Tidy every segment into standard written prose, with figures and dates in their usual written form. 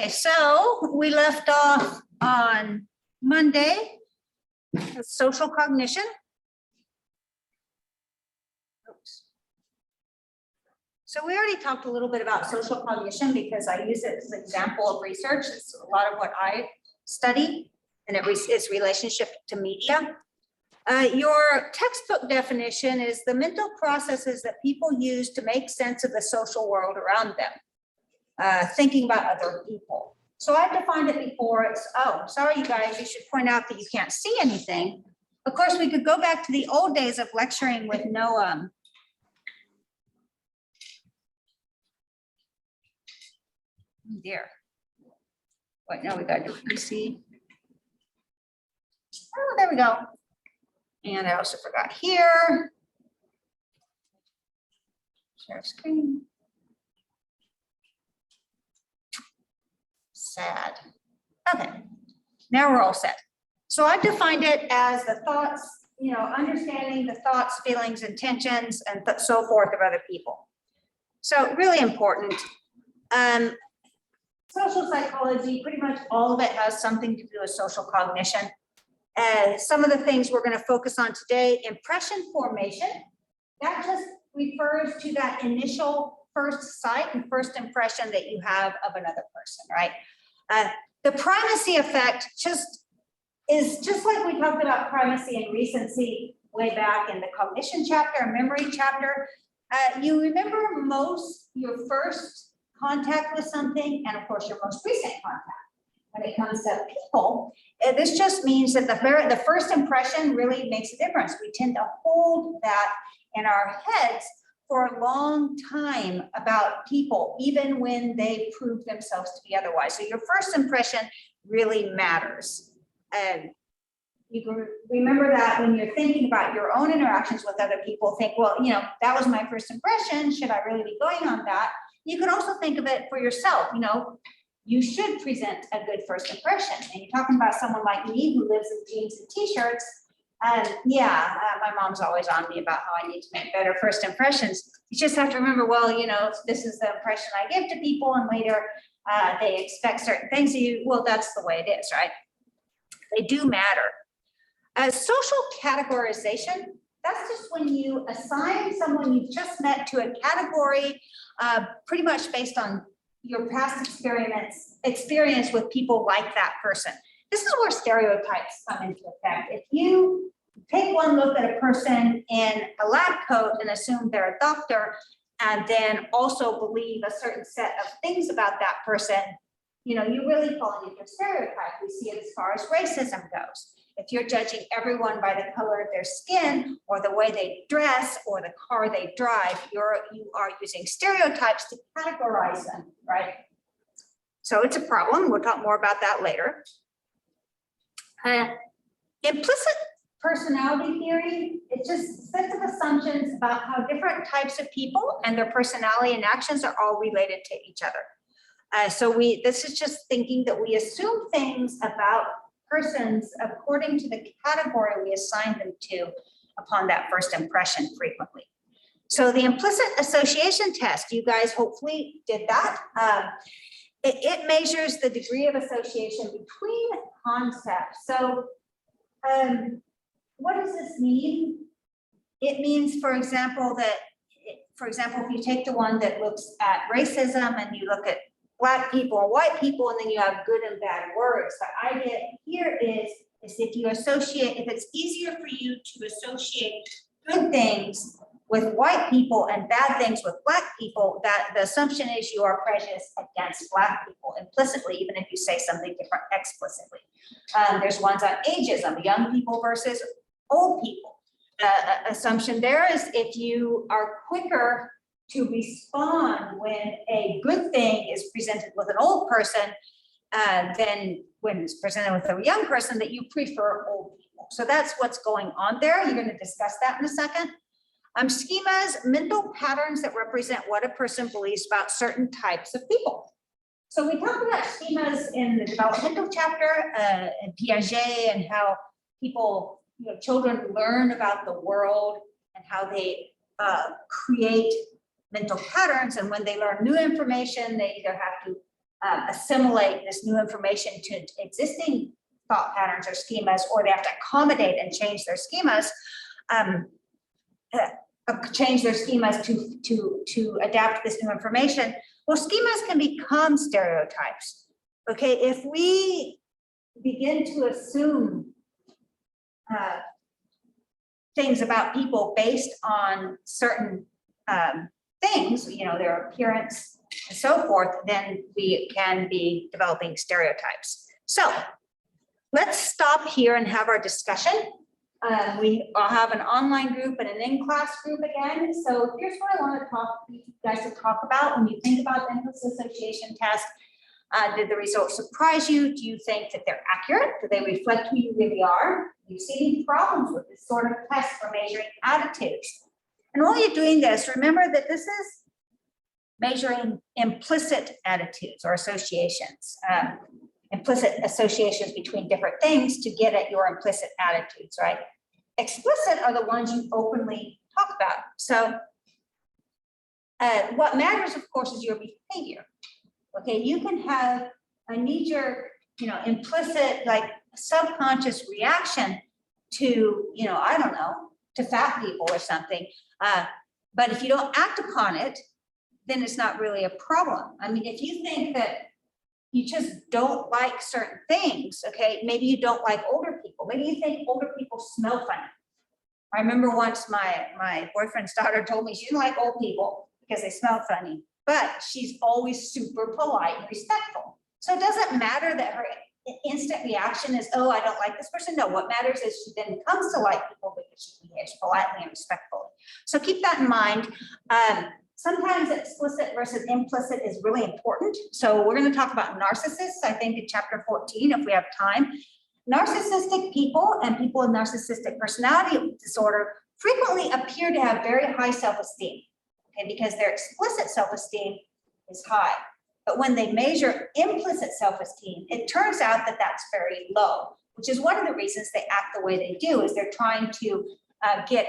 Okay, so we left off on Monday, social cognition. Oops. So we already talked a little bit about social cognition because I use it as an example of research. It's a lot of what I study, and its relationship to media. Your textbook definition is the mental processes that people use to make sense of the social world around them, thinking about other people. So I've defined it before. It's, oh, sorry, you guys, you should point out that you can't see anything. Of course, we could go back to the old days of lecturing with no, oh dear. Wait, no, we got to do PC. Oh, there we go. And I also forgot here. Share screen. Sad. Okay, now we're all set. So I've defined it as the thoughts, understanding the thoughts, feelings, intentions, and so forth of other people. So really important. Social psychology, pretty much all of it has something to do with social cognition. Some of the things we're going to focus on today: impression formation. That just refers to that initial first sight and first impression that you have of another person, right? The primacy effect is just like we talked about primacy and recency way back in the cognition chapter and memory chapter. You remember your first contact with something, and of course your most recent contact. When it comes to people, this just means that the first impression really makes a difference. We tend to hold that in our heads for a long time about people, even when they prove themselves to be otherwise. So your first impression really matters. And you can remember that when you're thinking about your own interactions with other people, think, well, that was my first impression. Should I really be going on that? You could also think of it for yourself. You should present a good first impression. And you're talking about someone like me who lives in jeans and t-shirts. My mom's always on me about how I need to make better first impressions. You just have to remember, well, this is the impression I give to people, and later they expect certain things of you. Well, that's the way it is, right? They do matter. Social categorization, that's just when you assign someone you've just met to a category, pretty much based on your past experience with people like that person. This is where stereotypes come into effect. If you take one look at a person in a lab coat and assume they're a doctor, and then also believe a certain set of things about that person, you're really falling into a stereotype. We see it as far as racism goes. If you're judging everyone by the color of their skin or the way they dress or the car they drive, you are using stereotypes to categorize them, right? So it's a problem. We'll talk more about that later. Implicit personality theory, it's just sets of assumptions about how different types of people and their personality and actions are all related to each other. This is just thinking that we assume things about persons according to the category we assign them to upon that first impression frequently. So the implicit association test, you guys hopefully did that. It measures the degree of association between concepts. So what does this mean? It means, for example, if you take the one that looks at racism and you look at Black people or white people, and then you have good and bad words. The idea here is if it's easier for you to associate good things with white people and bad things with Black people, that the assumption is you are prejudiced against Black people implicitly, even if you say something different explicitly. There's ones on ageism, young people versus old people. Assumption there is if you are quicker to respond when a good thing is presented with an old person than when it's presented with a young person, that you prefer old people. So that's what's going on there. You're going to discuss that in a second. Schemas, mental patterns that represent what a person believes about certain types of people. So we talked about schemas in the developmental chapter and Piaget, and how people, children learn about the world and how they create mental patterns, and when they learn new information, they either have to assimilate this new information to existing thought patterns or schemas, or they have to accommodate and change their schemas, to adapt this new information. Well, schemas can become stereotypes. Okay, if we begin to assume things about people based on certain things, you know, their appearance and so forth, then we can be developing stereotypes. So let's stop here and have our discussion. We all have an online group and an in-class group again. So here's what I want to you guys to talk about when you think about the implicit association test. Did the results surprise you? Do you think that they're accurate? Do they reflect who you really are? Do you see any problems with this sort of test for measuring attitudes? And while you're doing this, remember that this is measuring implicit attitudes or associations, implicit associations between different things to get at your implicit attitudes, right? Explicit are the ones you openly talk about. So what matters, of course, is your behavior. Okay, you can have a knee-jerk, you know, implicit, like subconscious reaction to, you know, I don't know, to fat people or something. But if you don't act upon it, then it's not really a problem. I mean, if you think that you just don't like certain things, okay, maybe you don't like older people. Maybe you think older people smell funny. I remember once my boyfriend's daughter told me she didn't like old people because they smelled funny, but she's always super polite and respectful. So it doesn't matter that her instant reaction is, oh, I don't like this person. No, what matters is she then comes to like people because she behaves politely and respectfully. So keep that in mind. Sometimes explicit versus implicit is really important. So we're going to talk about narcissists, I think, in chapter 14, if we have time. Narcissistic people and people with narcissistic personality disorder frequently appear to have very high self-esteem, okay, because their explicit self-esteem is high. But when they measure implicit self-esteem, it turns out that that's very low, which is one of the reasons they act the way they do, is they're trying to get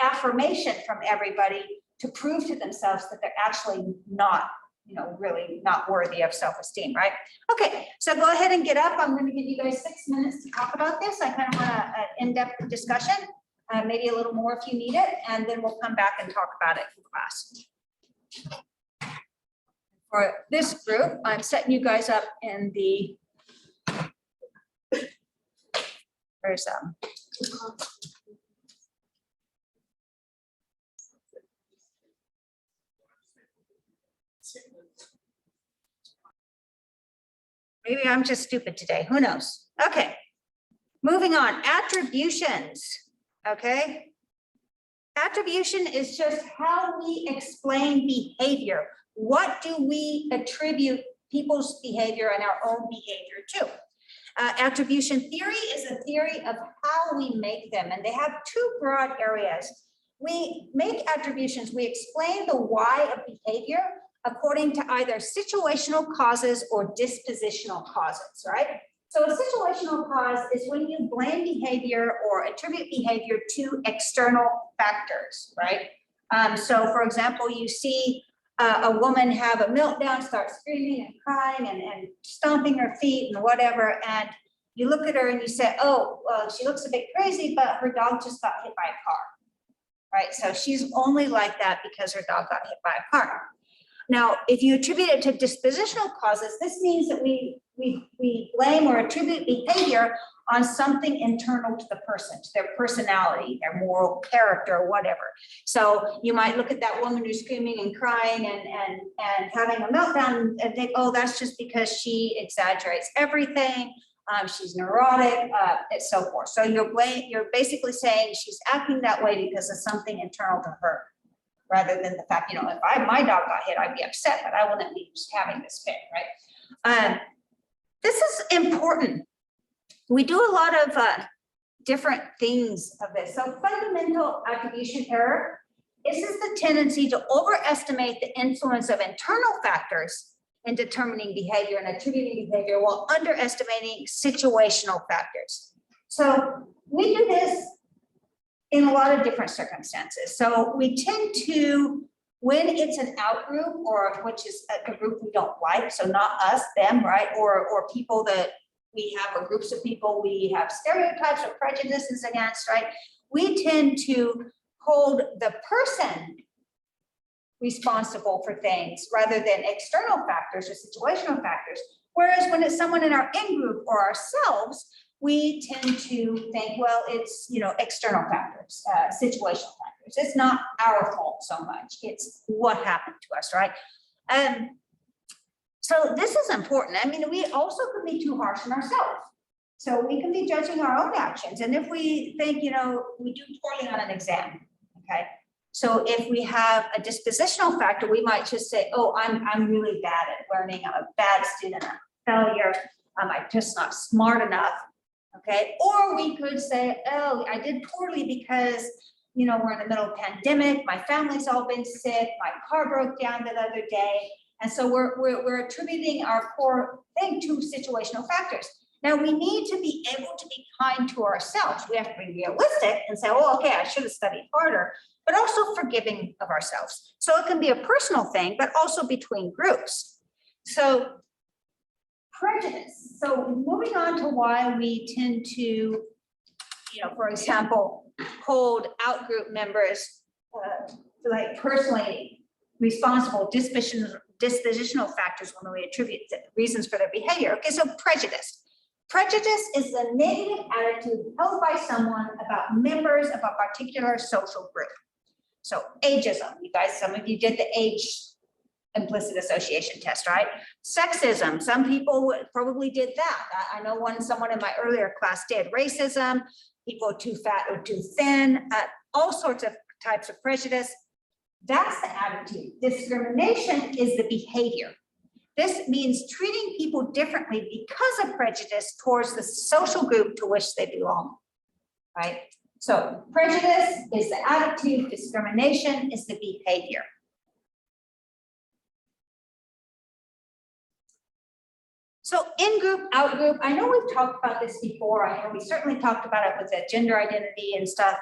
affirmation from everybody to prove to themselves that they're actually not, you know, really not worthy of self-esteem, right? Okay, so go ahead and get up. I'm going to give you guys 6 minutes to talk about this. I kind of want an in-depth discussion, maybe a little more if you need it, and then we'll come back and talk about it in class. For this group, I'm setting you guys up in the, there's maybe I'm just stupid today, who knows? Okay, moving on, attributions, okay? Attribution is just how we explain behavior. What do we attribute people's behavior and our own behavior to? Attribution theory is a theory of how we make them, and they have two broad areas. We make attributions, we explain the why of behavior according to either situational causes or dispositional causes, right? So a situational cause is when you blame behavior or attribute behavior to external factors, right? So for example, you see a woman have a meltdown, start screaming and crying and stomping her feet and whatever, and you look at her and you say, oh, well, she looks a bit crazy, but her dog just got hit by a car, right? So she's only like that because her dog got hit by a car. Now, if you attribute it to dispositional causes, this means that we blame or attribute behavior on something internal to the person, to their personality, their moral character, or whatever. So you might look at that woman who's screaming and crying and having a meltdown and think, oh, that's just because she exaggerates everything. She's neurotic, and so forth. So you're basically saying she's acting that way because of something internal to her, rather than the fact, you know, if my dog got hit, I'd be upset, but I wouldn't be just having this fit, right? This is important. We do a lot of different things of this. So fundamental attribution error is the tendency to overestimate the influence of internal factors in determining behavior and attributing behavior while underestimating situational factors. So we do this in a lot of different circumstances. So we tend to When it's an out group, or which is a group we don't like, so not us, them, right? Or people that we have, or groups of people we have stereotypes or prejudices against, right? We tend to hold the person responsible for things rather than external factors or situational factors. Whereas when it's someone in our in-group or ourselves, we tend to think, well, it's, you know, external factors, situational factors. It's not our fault so much. It's what happened to us, right? So this is important. I mean, we also can be too harsh on ourselves. So we can be judging our own actions. And if we think, you know, we do poorly on an exam, okay? So if we have a dispositional factor, we might just say, oh, I'm really bad at learning. I'm a bad student, I'm a failure. I'm just not smart enough, okay? Or we could say, oh, I did poorly because, you know, we're in the middle of a pandemic. My family's all been sick. My car broke down the other day. And so we're attributing our poor thing to situational factors. Now, we need to be able to be kind to ourselves. We have to be realistic and say, oh, okay, I should have studied harder, but also forgiving of ourselves. So it can be a personal thing, but also between groups. So prejudice. So moving on to why we tend to, you know, for example, hold out-group members like personally responsible dispositional factors when we attribute the reasons for their behavior. Okay, so prejudice. Prejudice is the negative attitude held by someone about members of a particular social group. So ageism, you guys, some of you did the age implicit association test, right? Sexism, some people probably did that. I know someone in my earlier class did. Racism, people too fat or too thin, all sorts of types of prejudice. That's the attitude. Discrimination is the behavior. This means treating people differently because of prejudice towards the social group to which they belong, right? So prejudice is the attitude, discrimination is the behavior. So in-group, out-group, I know we've talked about this before. I know we certainly talked about it with the gender identity and stuff.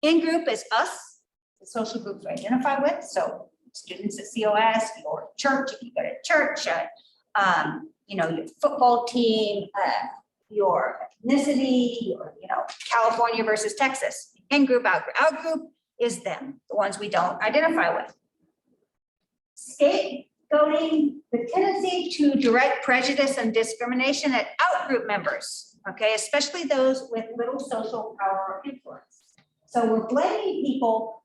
In-group is us, the social groups we identify with. So students at COS, your church, if you go to church, you know, your football team, your ethnicity, your, you know, California versus Texas. In-group, out-group. Out-group is them, the ones we don't identify with. Scapegoating, the tendency to direct prejudice and discrimination at out-group members, okay, especially those with little social power or influence. So we're blaming people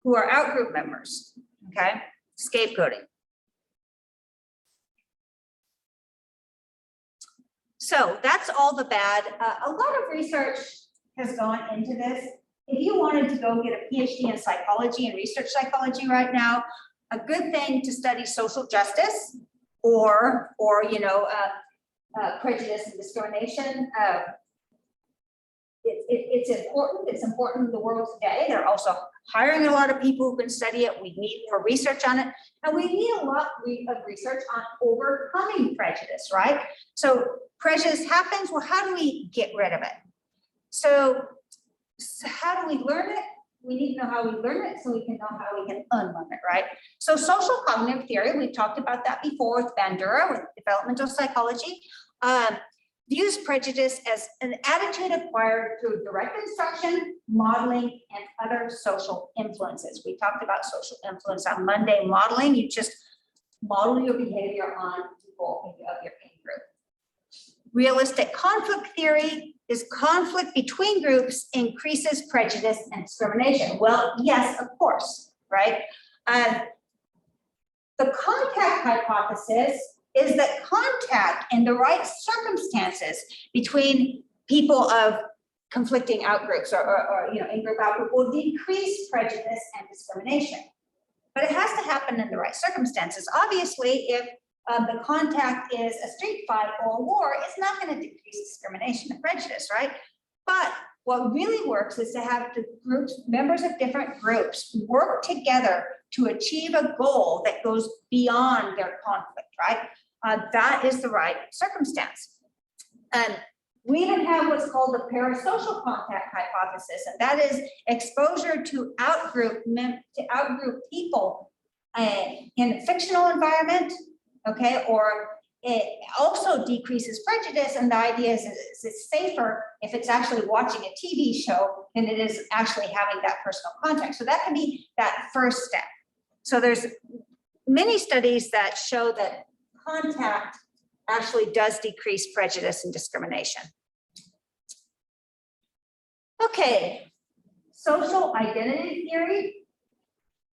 who are out-group members. Okay, scapegoating. So that's all the bad. A lot of research has gone into this. If you wanted to go get a PhD in psychology and research psychology right now, a good thing to study social justice or you know, prejudice and discrimination. It's important. It's important in the world today. They're also hiring a lot of people who can study it. We need more research on it. And we need a lot of research on overcoming prejudice, right? So prejudice happens. Well, how do we get rid of it? So how do we learn it? We need to know how we learn it so we can know how we can unlearn it, right? So social cognitive theory, we've talked about that before with Bandura, with developmental psychology. Views prejudice as an attitude acquired through direct instruction, modeling, and other social influences. We talked about social influence on Monday. Modeling, you just model your behavior on people of your in-group. Realistic conflict theory is conflict between groups increases prejudice and discrimination. Well, yes, of course, right? The contact hypothesis is that contact in the right circumstances between people of conflicting outgroups or you know, in-group outgroup will decrease prejudice and discrimination. But it has to happen in the right circumstances. Obviously, if the contact is a street fight or a war, it's not going to decrease discrimination and prejudice, right? But what really works is to have the groups, members of different groups, work together to achieve a goal that goes beyond their conflict, right? That is the right circumstance. And We even have what's called the parasocial contact hypothesis, and that is exposure to outgroup people in a fictional environment, okay, or it also decreases prejudice, and the idea is it's safer if it's actually watching a TV show than it is actually having that personal contact. So that can be that first step. So there's many studies that show that contact actually does decrease prejudice and discrimination. Okay, social identity theory.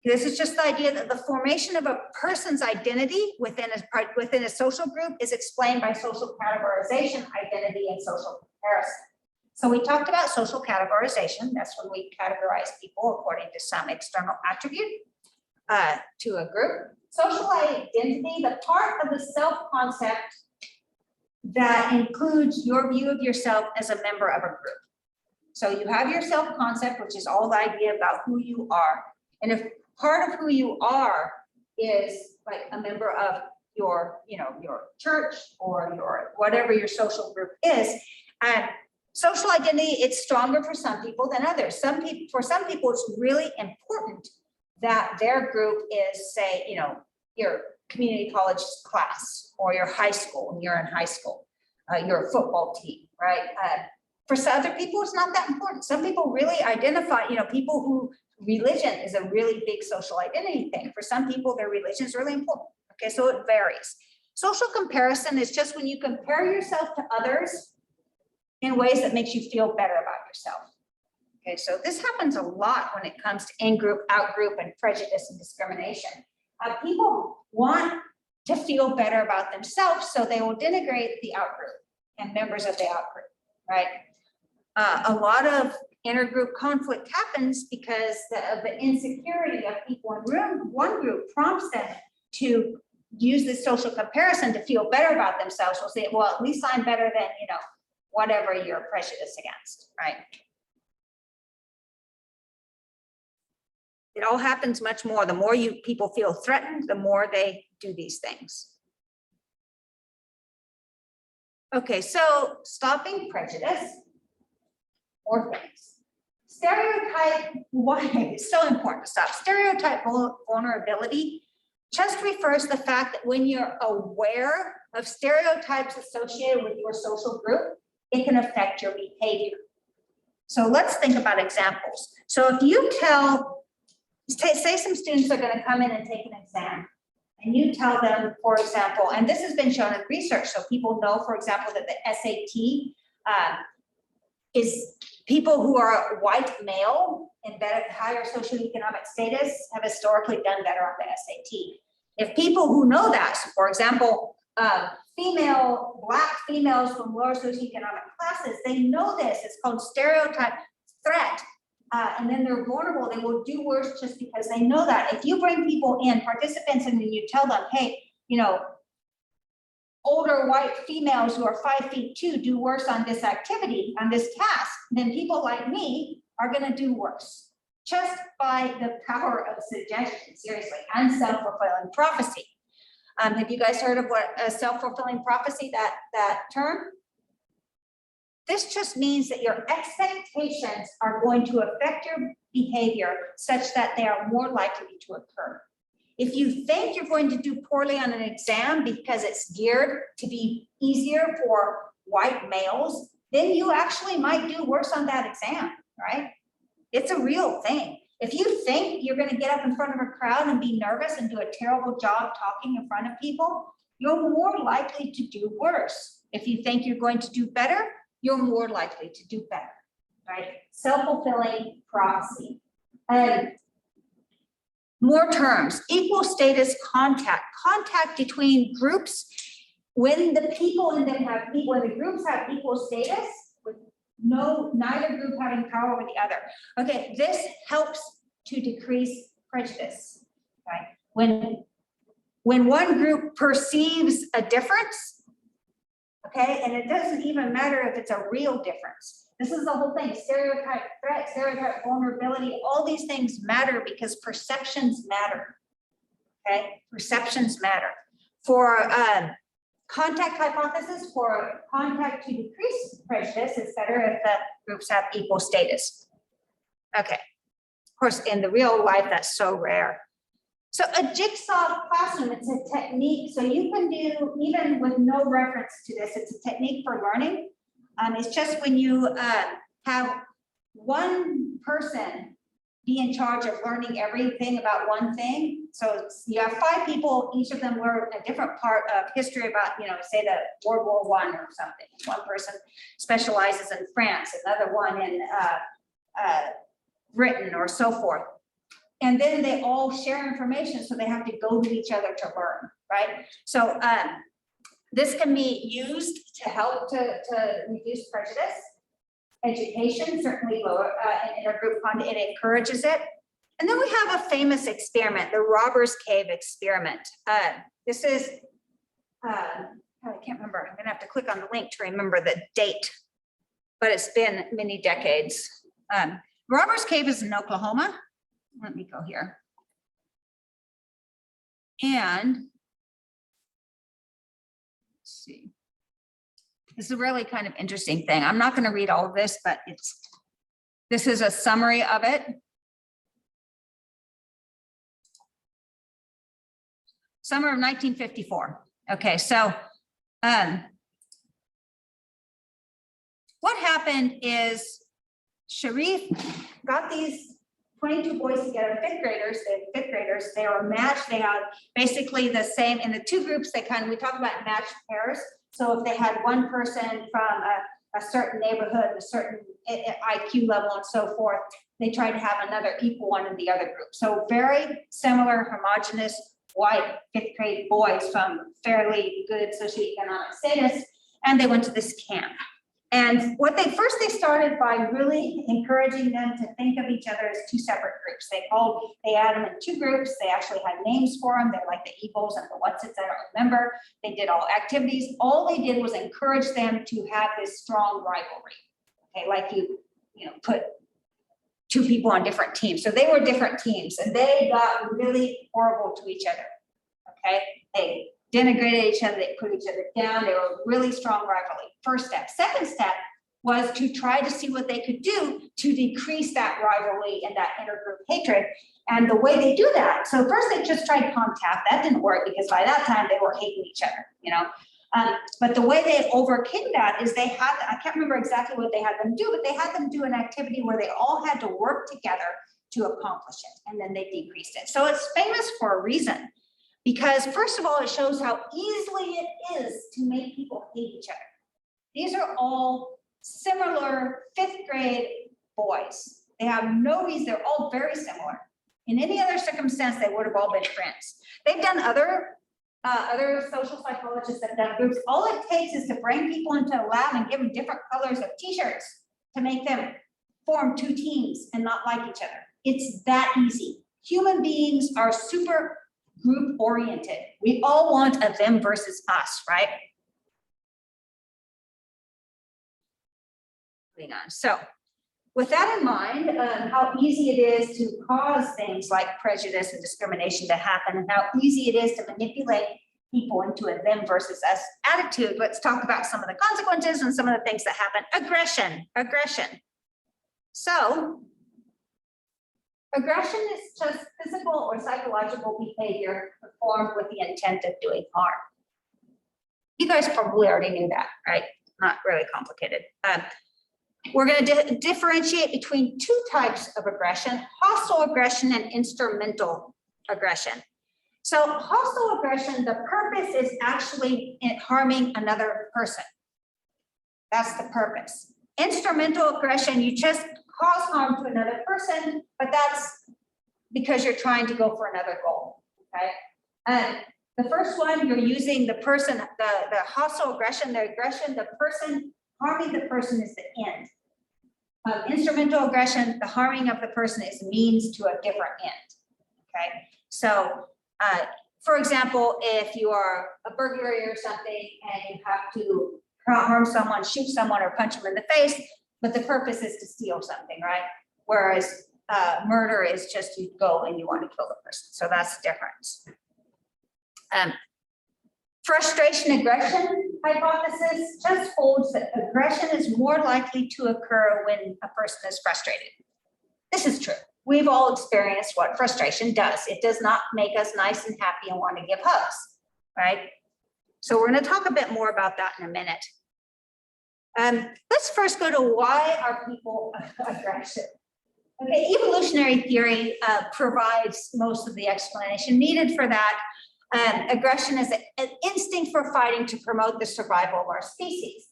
This is just the idea that the formation of a person's identity within a social group is explained by social categorization, identity, and social comparison. So we talked about social categorization. That's when we categorize people according to some external attribute to a group. Social identity, the part of the self-concept that includes your view of yourself as a member of a group. So you have your self-concept, which is all the idea about who you are. And if part of who you are is like a member of your, your church or your whatever your social group is, and social identity, it's stronger for some people than others. For some people, it's really important that their group is, say, your community college class or your high school, and you're in high school, your football team, right? For some other people, it's not that important. Some people really identify, people who religion is a really big social identity thing. For some people, their religion is really important. Okay, so it varies. Social comparison is just when you compare yourself to others in ways that makes you feel better about yourself. Okay, so this happens a lot when it comes to in-group, out-group, and prejudice and discrimination. People want to feel better about themselves, so they will denigrate the out-group and members of the out-group, right? A lot of intergroup conflict happens because of the insecurity of people in one group prompts them to use this social comparison to feel better about themselves. We'll say, well, at least I'm better than, whatever you're prejudiced against, right? It all happens much more. The more people feel threatened, the more they do these things. Okay, so stopping prejudice. More things. Stereotype, why it's so important to stop. Stereotype vulnerability just refers to the fact that when you're aware of stereotypes associated with your social group, it can affect your behavior. So let's think about examples. So if you say some students are going to come in and take an exam, and you tell them, for example, and this has been shown in research, so people know, for example, that the SAT is people who are white male and better, higher socioeconomic status have historically done better on the SAT. If people who know that, so for example, Black females from lower socioeconomic classes, they know this, it's called stereotype threat, and then they're vulnerable, they will do worse just because they know that. If you bring people in, participants, and then you tell them, hey, older white females who are 5'2" do worse on this activity, on this task, then people like me are going to do worse just by the power of suggestion. Seriously, and self-fulfilling prophecy. Have you guys heard of what a self-fulfilling prophecy, that term? This just means that your expectations are going to affect your behavior such that they are more likely to occur. If you think you're going to do poorly on an exam because it's geared to be easier for white males, then you actually might do worse on that exam, right? It's a real thing. If you think you're going to get up in front of a crowd and be nervous and do a terrible job talking in front of people, you're more likely to do worse. If you think you're going to do better, you're more likely to do better, right? Self-fulfilling prophecy. More terms, equal status contact between groups. When the people in them when the groups have equal status, with neither group having power over the other. Okay, this helps to decrease prejudice, right? When one group perceives a difference, okay, and it doesn't even matter if it's a real difference. This is the whole thing, stereotype threat, stereotype vulnerability, all these things matter because perceptions matter, okay? Perceptions matter. For Contact hypothesis for contact to decrease prejudice is better if the groups have equal status. Okay, of course, in the real life, that's so rare. So a jigsaw classroom, it's a technique. So you can do, even with no reference to this, it's a technique for learning. It's just when you have one person be in charge of learning everything about one thing. So you have 5 people, each of them learn a different part of history about, you know, say the World War I or something. One person specializes in France, another one in Britain or so forth. And then they all share information, so they have to go to each other to learn, right? So this can be used to help to reduce prejudice. Education, certainly lower in intergroup conduct, it encourages it. And then we have a famous experiment, the Robbers Cave experiment. This is, I can't remember, I'm gonna have to click on the link to remember the date, but it's been many decades. Robbers Cave is in Oklahoma. Let me go here. And let's see. This is a really kind of interesting thing. I'm not going to read all of this, but this is a summary of it. Summer of 1954. Okay, so what happened is Sharif got these 22 boys together, fifth graders, they were matched, they had basically the same, in the 2 groups, we talked about matched pairs. So if they had one person from a certain neighborhood, a certain IQ level and so forth, they tried to have another equal one in the other group. So very similar, homogeneous, white 5th grade boys from fairly good socioeconomic status, and they went to this camp. And what they started by really encouraging them to think of each other as 2 separate groups. They had them in 2 groups. They actually had names for them. They're like the Eagles and the Whatsits, I don't remember. They did all activities. All they did was encourage them to have this strong rivalry. Okay, like you know, put 2 people on different teams. So they were different teams and they got really horrible to each other. Okay, they denigrated each other, they put each other down, they were really strong rivalry. First step. Second step was to try to see what they could do to decrease that rivalry and that intergroup hatred. And the way they do that, so first they just tried contact. That didn't work because by that time they were hating each other, you know. But the way they overcame that is they had, I can't remember exactly what they had them do, but they had them do an activity where they all had to work together to accomplish it, and then they decreased it. So it's famous for a reason. Because first of all, it shows how easily it is to make people hate each other. These are all similar 5th grade boys. They have no reason, they're all very similar. In any other circumstance, they would have all been friends. They've done other social psychologists have done groups. All it takes is to bring people into a lab and give them different colors of t-shirts to make them form 2 teams and not like each other. It's that easy. Human beings are super group oriented. We all want a them versus us, right? Moving on. So with that in mind, how easy it is to cause things like prejudice and discrimination to happen, and how easy it is to manipulate people into a them versus us attitude, let's talk about some of the consequences and some of the things that happen. Aggression. So aggression is just physical or psychological behavior performed with the intent of doing harm. You guys probably already knew that, right? Not really complicated. We're going to differentiate between 2 types of aggression: hostile aggression and instrumental aggression. So hostile aggression, the purpose is actually in harming another person. That's the purpose. Instrumental aggression, you just cause harm to another person, but that's because you're trying to go for another goal, okay? And the first one, you're using the person, the hostile aggression, the person, harming the person is the end. Instrumental aggression, the harming of the person is means to a different end, okay? So, for example, if you are a burglar or something and you have to harm someone, shoot someone or punch them in the face, but the purpose is to steal something, right? Whereas murder is just you go and you want to kill the person. So that's the difference. Frustration aggression hypothesis just holds that aggression is more likely to occur when a person is frustrated. This is true. We've all experienced what frustration does. It does not make us nice and happy and want to give hugs, right? So we're going to talk a bit more about that in a minute. Let's first go to why are people aggressive? Okay, evolutionary theory provides most of the explanation needed for that. Aggression is an instinct for fighting to promote the survival of our species,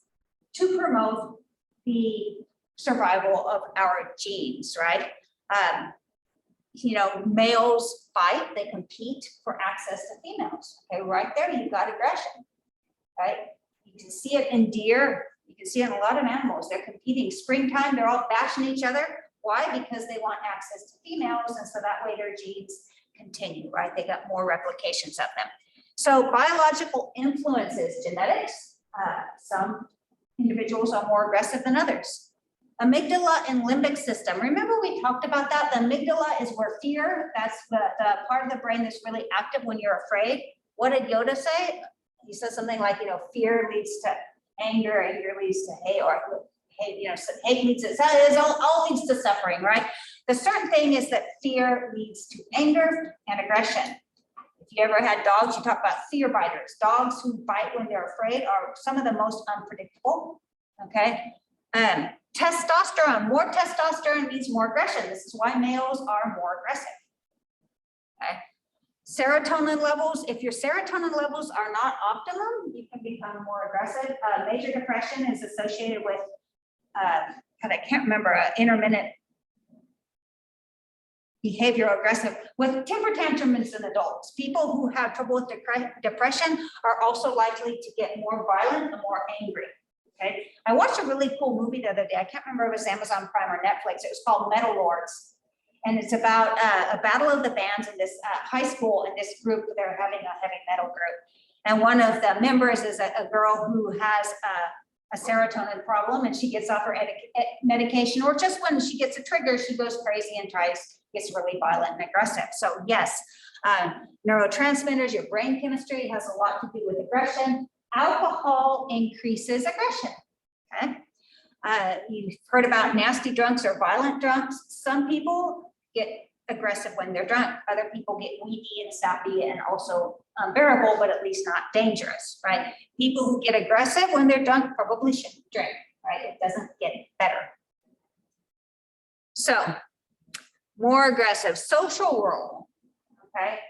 to promote the survival of our genes, right? You know, males fight, they compete for access to females. Okay, right there, you've got aggression, right? You can see it in deer, you can see it in a lot of animals. They're competing. Springtime, they're all bashing each other. Why? Because they want access to females, and so that way their genes continue, right? They got more replications of them. So biological influences, genetics, some individuals are more aggressive than others. Amygdala and limbic system. Remember we talked about that? The amygdala is where fear, that's the part of the brain that's really active when you're afraid. What did Yoda say? He said something like, you know, fear leads to anger, anger leads to hate, or hate, you know, hate leads to, it all leads to suffering, right? The certain thing is that fear leads to anger and aggression. If you ever had dogs, you talk about fear biters. Dogs who bite when they're afraid are some of the most unpredictable, okay? Testosterone, more testosterone means more aggression. This is why males are more aggressive, okay? Serotonin levels, if your serotonin levels are not optimum, you can become more aggressive. Major depression is associated with, I can't remember, intermittent behavioral aggressive, with temper tantrums in adults. People who have trouble with depression are also likely to get more violent and more angry. Okay, I watched a really cool movie the other day. I can't remember if it was Amazon Prime or Netflix. It was called Metal Lords. And it's about a battle of the bands in this high school, and this group, they're having a heavy metal group. And one of the members is a girl who has a serotonin problem, and she gets off her medication, or just when she gets a trigger, she goes crazy and gets really violent and aggressive. So yes, neurotransmitters, your brain chemistry has a lot to do with aggression. Alcohol increases aggression, okay? You've heard about nasty drunks or violent drunks. Some people get aggressive when they're drunk. Other people get weedy and sappy and also unbearable, but at least not dangerous, right? People who get aggressive when they're drunk probably shouldn't drink, right? It doesn't get better. So, more aggressive, social role, okay?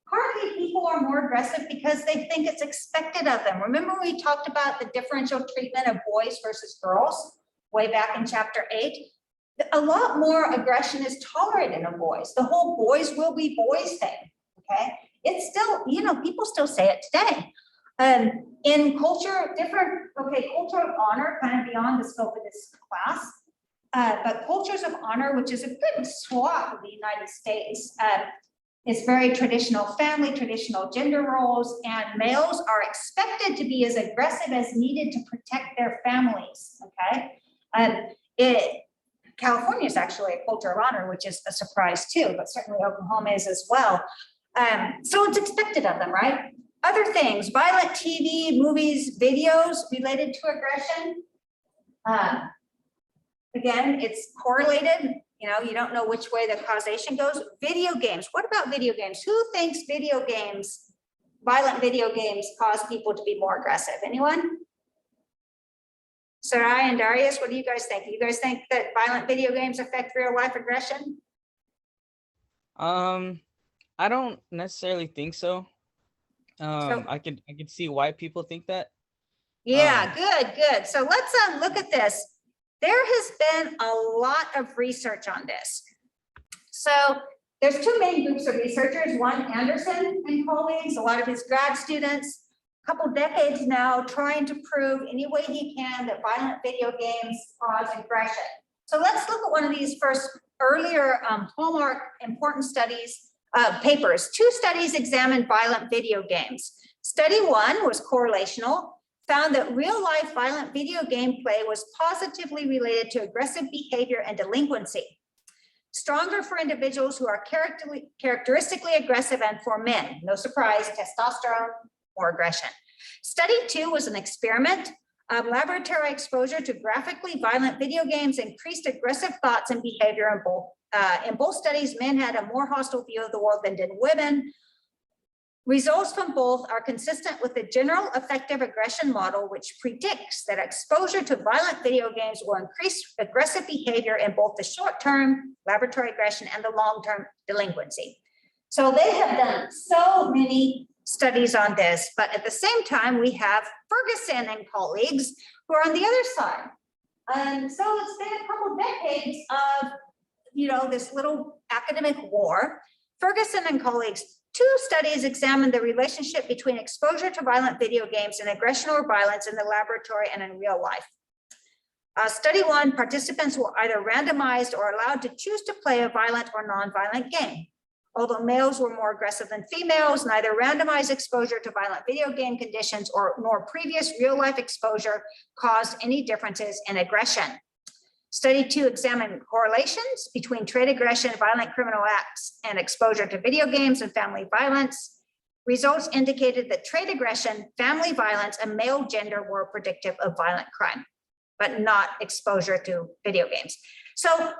Partly people are more aggressive because they think it's expected of them. Remember we talked about the differential treatment of boys versus girls way back in chapter 8? A lot more aggression is tolerated in boys. The whole boys will be boys thing, okay? It's still, you know, people still say it today. In culture, different, okay, culture of honor, kind of beyond the scope of this class, but cultures of honor, which is a good swath of the United States, it's very traditional family, traditional gender roles, and males are expected to be as aggressive as needed to protect their families, okay? California is actually a culture of honor, which is a surprise too, but certainly Oklahoma is as well. So it's expected of them, right? Other things, violent TV, movies, videos related to aggression. Again, it's correlated. You know, you don't know which way the causation goes. Video games. What about video games? Who thinks video games, violent video games, cause people to be more aggressive? Anyone? Sarai and Darius, what do you guys think? You guys think that violent video games affect real life aggression? I don't necessarily think so. I could see why people think that. Yeah, good. So let's look at this. There has been a lot of research on this. So there's two main groups of researchers, one Anderson and colleagues, a lot of his grad students, a couple decades now trying to prove any way he can that violent video games cause aggression. So let's look at one of these first earlier hallmark important studies, papers. Two studies examined violent video games. Study one was correlational, found that real-life violent video game play was positively related to aggressive behavior and delinquency. Stronger for individuals who are characteristically aggressive and for men. No surprise, testosterone, more aggression. Study 2 was an experiment. Laboratory exposure to graphically violent video games increased aggressive thoughts and behavior in both. In both studies, men had a more hostile view of the world than did women. Results from both are consistent with the general affective aggression model, which predicts that exposure to violent video games will increase aggressive behavior in both the short-term laboratory aggression and the long-term delinquency. So they have done so many studies on this, but at the same time, we have Ferguson and colleagues who are on the other side. And so it's been a couple decades of, this little academic war. Ferguson and colleagues, 2 studies examined the relationship between exposure to violent video games and aggression or violence in the laboratory and in real life. Study 1, participants were either randomized or allowed to choose to play a violent or non-violent game. Although males were more aggressive than females, neither randomized exposure to violent video game conditions nor previous real-life exposure caused any differences in aggression. Study 2 examined correlations between trait aggression, violent criminal acts, and exposure to video games and family violence. Results indicated that trait aggression, family violence, and male gender were predictive of violent crime, but not exposure to video games. So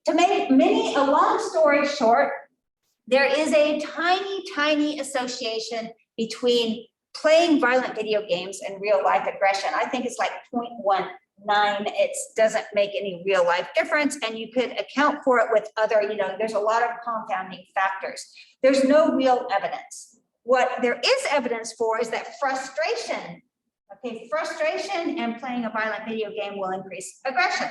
to make a long story short, there is a tiny, tiny association between playing violent video games and real life aggression. I think it's like 0.19. It doesn't make any real life difference. And you could account for it with other, there's a lot of compounding factors. There's no real evidence. What there is evidence for is that frustration and playing a violent video game will increase aggression.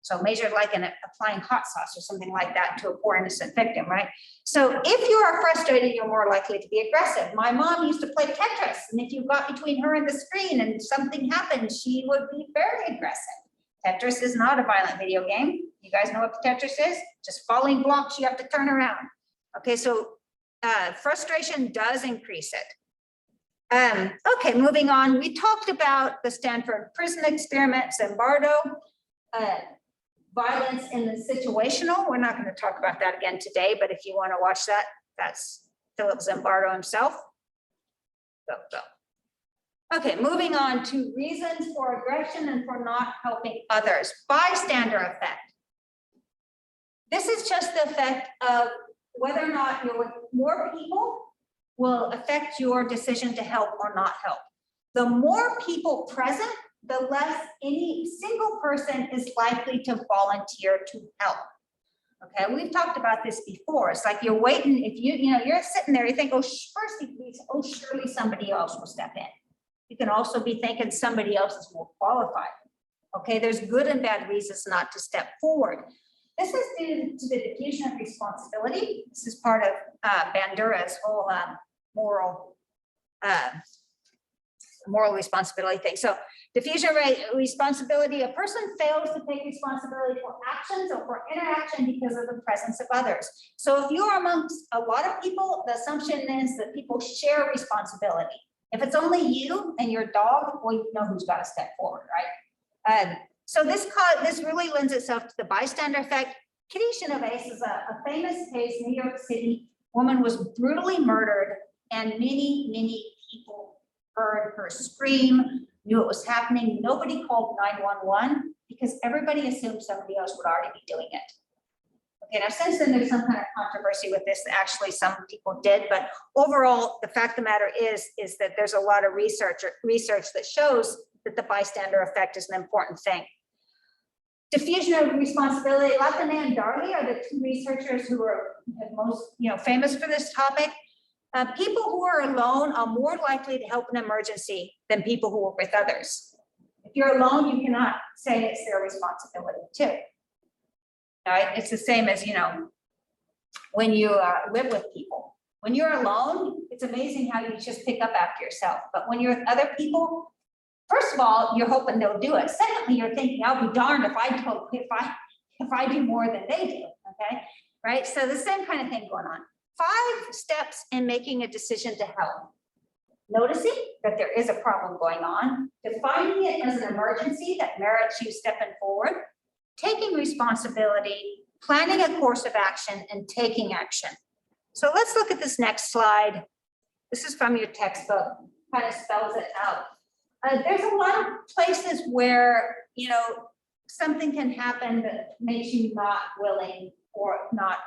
So measured like in applying hot sauce or something like that to a poor innocent victim, right? So if you are frustrated, you're more likely to be aggressive. My mom used to play Tetris, and if you got between her and the screen and something happened, she would be very aggressive. Tetris is not a violent video game. You guys know what Tetris is? Just falling blocks you have to turn around. Okay, so frustration does increase it. Okay, moving on. We talked about the Stanford prison experiment, Zimbardo. Violence in the situational. We're not going to talk about that again today, but if you want to watch that, that's Philip Zimbardo himself. Go. Okay, moving on to reasons for aggression and for not helping others. Bystander effect. This is just the effect of whether or not you're with more people will affect your decision to help or not help. The more people present, the less any single person is likely to volunteer to help. Okay, we've talked about this before. It's like you're waiting, if you're sitting there, you think, surely somebody else will step in. You can also be thinking somebody else is more qualified. Okay, there's good and bad reasons not to step forward. This is due to the diffusion of responsibility. This is part of Bandura's whole moral responsibility thing. So diffusion responsibility, a person fails to take responsibility for actions or for interaction because of the presence of others. So if you're amongst a lot of people, the assumption is that people share responsibility. If it's only you and your dog, well, you know who's got to step forward, right? So this really lends itself to the bystander effect. Kitty Genovese is a famous case in New York City. Woman was brutally murdered, and many people heard her scream, knew it was happening. Nobody called 911 because everybody assumed somebody else would already be doing it. Okay, now since then there's some kind of controversy with this. Actually, some people did, but overall, the fact of the matter is that there's a lot of research that shows that the bystander effect is an important thing. Diffusion of responsibility. Latham and Darley are the 2 researchers who are most famous for this topic. People who are alone are more likely to help an emergency than people who are with others. If you're alone, you cannot say it's their responsibility too. All right, it's the same as when you live with people. When you're alone, it's amazing how you just pick up after yourself. But when you're with other people, first of all, you're hoping they'll do it. Secondly, you're thinking, I'll be darned if I do more than they do. Okay, right? So the same kind of thing going on. 5 steps in making a decision to help. Noticing that there is a problem going on, defining it as an emergency that merits you stepping forward, taking responsibility, planning a course of action, and taking action. So let's look at this next slide. This is from your textbook. kind of spells it out. There's a lot of places where, you know, something can happen that makes you not willing or not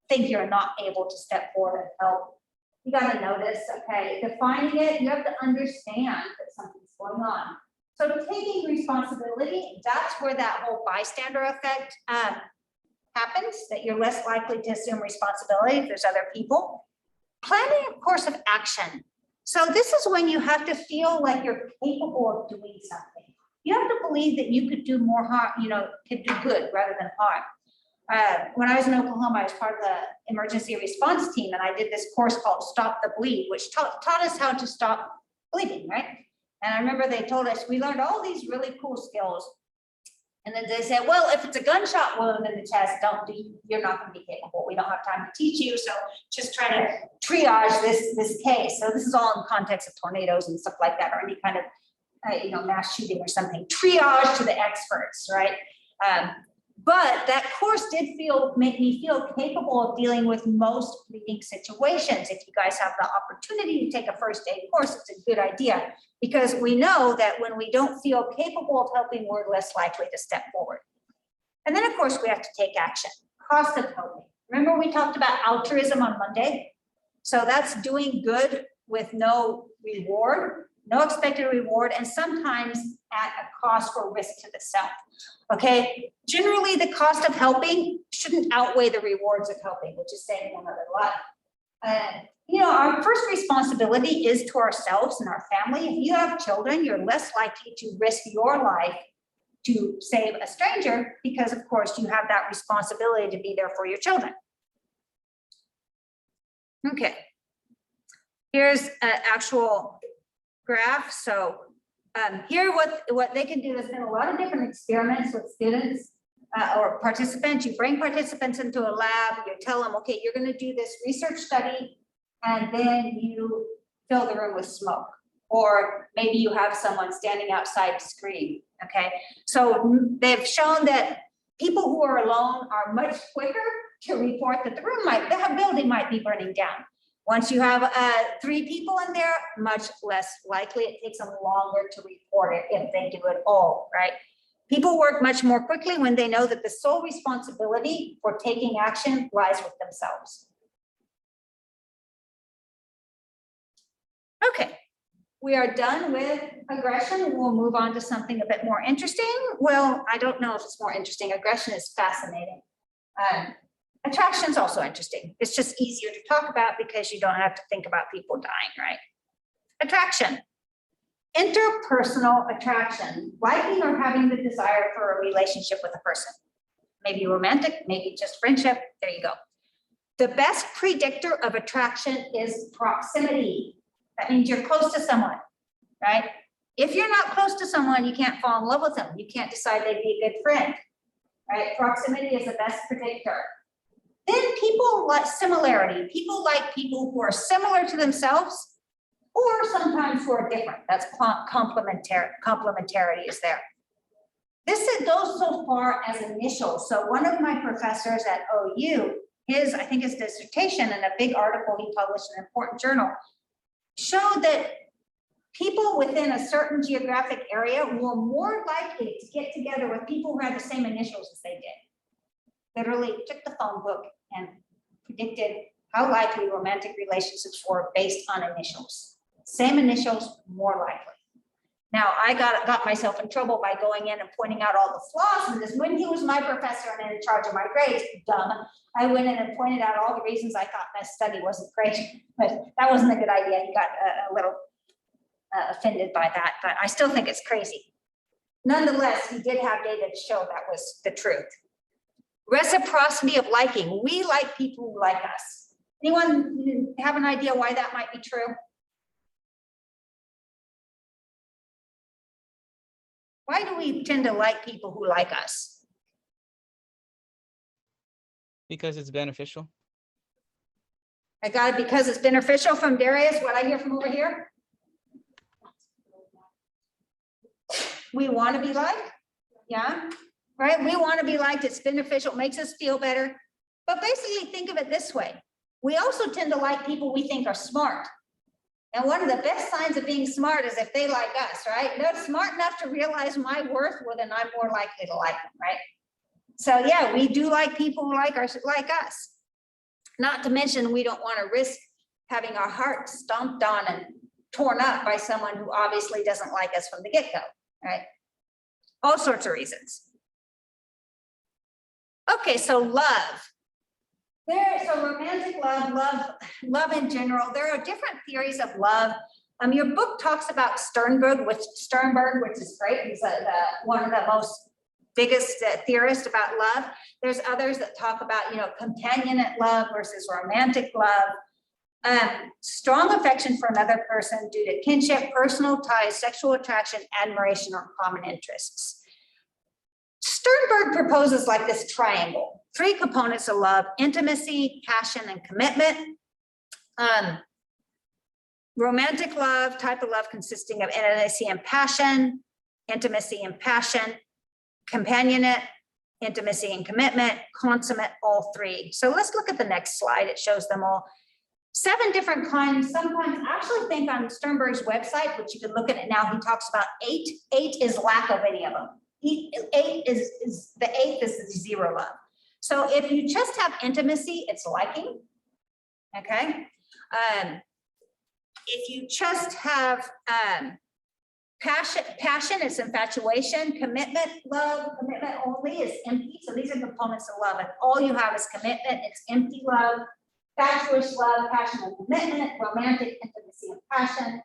think you're not able to step forward and help. You got to notice, okay, defining it, you have to understand that something's going on. So taking responsibility, that's where that whole bystander effect happens, that you're less likely to assume responsibility if there's other people. Planning a course of action. So this is when you have to feel like you're capable of doing something. You have to believe that you could do more harm, you know, could do good rather than harm. When I was in Oklahoma, I was part of the emergency response team, and I did this course called Stop the Bleed, which taught us how to stop bleeding, right? And I remember they told us, we learned all these really cool skills. And then they said, well, if it's a gunshot wound in the chest, you're not going to be capable. We don't have time to teach you. So just try to triage this case. So this is all in context of tornadoes and stuff like that, or any kind of, you know, mass shooting or something. Triage to the experts, right? But that course did make me feel capable of dealing with most bleeding situations. If you guys have the opportunity to take a first aid course, it's a good idea, because we know that when we don't feel capable of helping, we're less likely to step forward. And then of course we have to take action. Cost of helping. Remember we talked about altruism on Monday? So that's doing good with no reward, no expected reward, and sometimes at a cost or risk to the self. Okay, generally the cost of helping shouldn't outweigh the rewards of helping, which is saying another lot. You know, our first responsibility is to ourselves and our family. If you have children, you're less likely to risk your life to save a stranger, because of course you have that responsibility to be there for your children. Okay, here's an actual graph. So here what they can do is do a lot of different experiments with students or participants. You bring participants into a lab, you tell them, okay, you're going to do this research study, and then you fill the room with smoke. Or maybe you have someone standing outside scream, okay? So they've shown that people who are alone are much quicker to report that the building might be burning down. Once you have 3 people in there, much less likely. It takes them longer to report it if they do it all, right? People work much more quickly when they know that the sole responsibility for taking action lies with themselves. Okay, we are done with aggression. We'll move on to something a bit more interesting. Well, I don't know if it's more interesting. Aggression is fascinating. Attraction is also interesting. It's just easier to talk about because you don't have to think about people dying, right? Attraction. Interpersonal attraction, liking or having the desire for a relationship with a person. Maybe romantic, maybe just friendship. There you go. The best predictor of attraction is proximity. That means you're close to someone, right? If you're not close to someone, you can't fall in love with them. You can't decide they'd be a good friend, right? Proximity is the best predictor. Then people like similarity. People like people who are similar to themselves, or sometimes who are different. That's complementarity is there. This goes so far as initials. So one of my professors at OU, I think his dissertation and a big article he published in an important journal, showed that people within a certain geographic area were more likely to get together with people who had the same initials as they did. Literally took the phone book and predicted how likely romantic relationships were based on initials. Same initials, more likely. Now, I got myself in trouble by going in and pointing out all the flaws in this. When he was my professor and in charge of my grades, dumb, I went in and pointed out all the reasons I thought that study wasn't great, but that wasn't a good idea. He got a little offended by that, but I still think it's crazy. Nonetheless, he did have data to show that was the truth. Reciprocity of liking. We like people who like us. Anyone have an idea why that might be true? Why do we tend to like people who like us? Because it's beneficial. I got it because it's beneficial from Darius. What I hear from over here? We want to be liked. Yeah, right. We want to be liked. It's beneficial, makes us feel better. But basically think of it this way. We also tend to like people we think are smart. And one of the best signs of being smart is if they like us, right? They're smart enough to realize my worth, well, then I'm more likely to like them, right? So yeah, we do like people who like us. Not to mention, we don't want to risk having our heart stomped on and torn up by someone who obviously doesn't like us from the get-go, right? All sorts of reasons. Okay, so love. So romantic love in general. There are different theories of love. Your book talks about Sternberg, which is great. He's one of the most biggest theorists about love. There's others that talk about, companionate love versus romantic love. Strong affection for another person due to kinship, personal ties, sexual attraction, admiration, or common interests. Sternberg proposes like this triangle. 3 components of love: intimacy, passion, and commitment. Romantic love, type of love consisting of intimacy and passion, companionate, intimacy and commitment, consummate, all 3. So let's look at the next slide. It shows them all. 7 different kinds. Sometimes I actually think on Sternberg's website, which you can look at it now, he talks about 8. 8 is lack of any of them. 8 is the 8th is 0 love. So if you just have intimacy, it's liking, okay? If you just have passion, it's infatuation. Commitment only is empty. So these are components of love. If all you have is commitment, it's empty love. Fatuous love, passion and commitment, romantic intimacy and passion,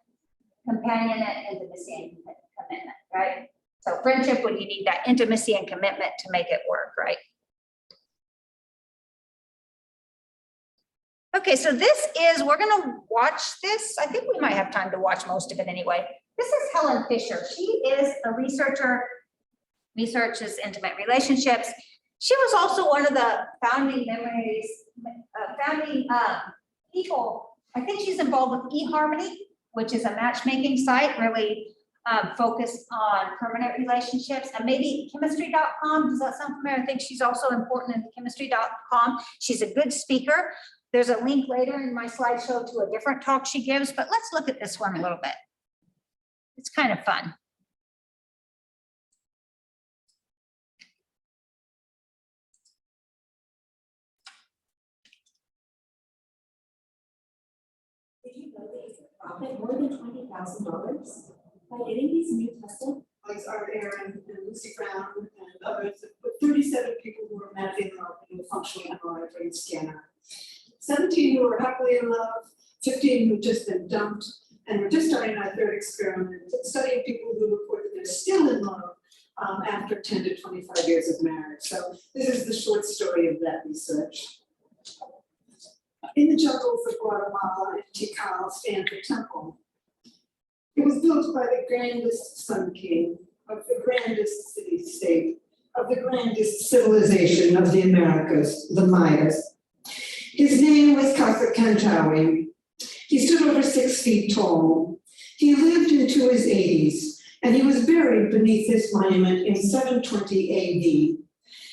companionate, intimacy and commitment, right? So friendship, when you need that intimacy and commitment to make it work, right? Okay, so we're gonna watch this. I think we might have time to watch most of it anyway. This is Helen Fisher. She is a researcher, researches intimate relationships. She was also one of the founding people. I think she's involved with eHarmony, which is a matchmaking site, really focused on permanent relationships, and maybe chemistry.com. Does that sound familiar? I think she's also important in the chemistry.com. She's a good speaker. There's a link later in my slideshow to a different talk she gives, but let's look at this one a little bit. It's kind of fun. Did you know that you could profit more than $20,000 by getting these new tested? Alex Aaron and Lucy Brown and others, with 37 people who were madly in love with a functional MRI brain scanner. 17 who were happily in love, 15 who had just been dumped, and we're just starting our 3rd experiment, studying people who report that they're still in love after 10 to 25 years of marriage. So this is the short story of that research. In the jungles of Guatemala and Tikal stand the temple. It was built by the grandest Sun King of the grandest city-state, of the grandest civilization of the Americas, the Mayas. His name was Kanchawi. He stood over 6 feet tall. He lived into his 80s, and he was buried beneath this monument in 720 AD.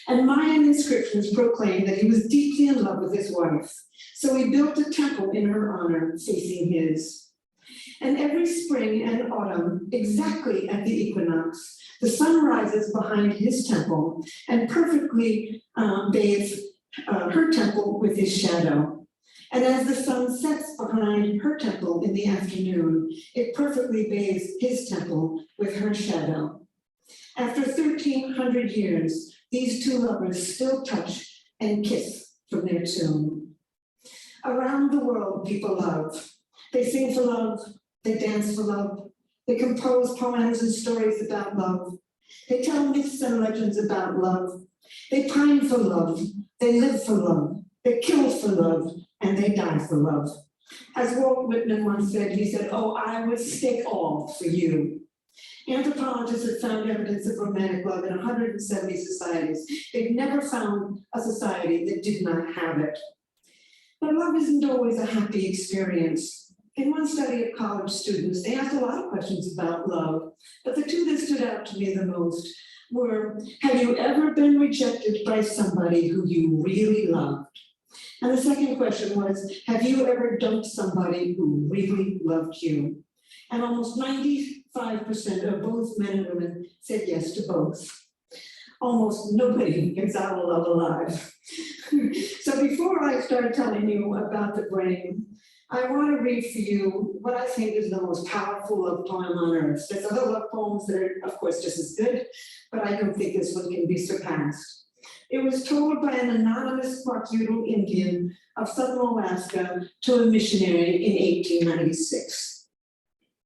And Mayan inscriptions proclaim that he was deeply in love with his wife. So he built a temple in her honor, facing his. And every spring and autumn, exactly at the equinox, the sun rises behind his temple and perfectly bathes her temple with his shadow. And as the sun sets behind her temple in the afternoon, it perfectly bathes his temple with her shadow. After 1,300 years, these 2 lovers still touch and kiss from their tomb. Around the world, people love. They sing for love, they dance for love, they compose poems and stories about love. They tell myths and legends about love. They pine for love, they live for love, they kill for love, and they die for love. As Walt Whitman once said, he said, "Oh, I would stake all for you." Anthropologists have found evidence of romantic love in 170 societies. They've never found a society that did not have it. But love isn't always a happy experience. In one study of college students, they asked a lot of questions about love, but the 2 that stood out to me the most were, have you ever been rejected by somebody who you really loved? And the second question was, have you ever dumped somebody who really loved you? And almost 95% of both men and women said yes to both. Almost nobody gets out of love alive. So before I start telling you about the brain, I want to read for you what I think is the most powerful love poem on earth. There's other love poems that are, of course, just as good, but I don't think this one can be surpassed. It was told by an anonymous Kwajalein Indian of southern Alaska to a missionary in 1896.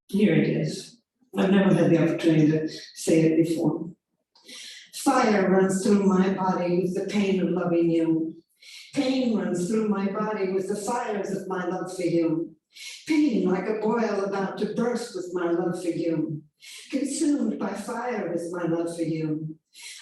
Here it is. I've never had the opportunity to say it before. Fire runs through my body with the pain of loving you. Pain runs through my body with the fires of my love for you. Pain like a boil about to burst with my love for you. Consumed by fire is my love for you.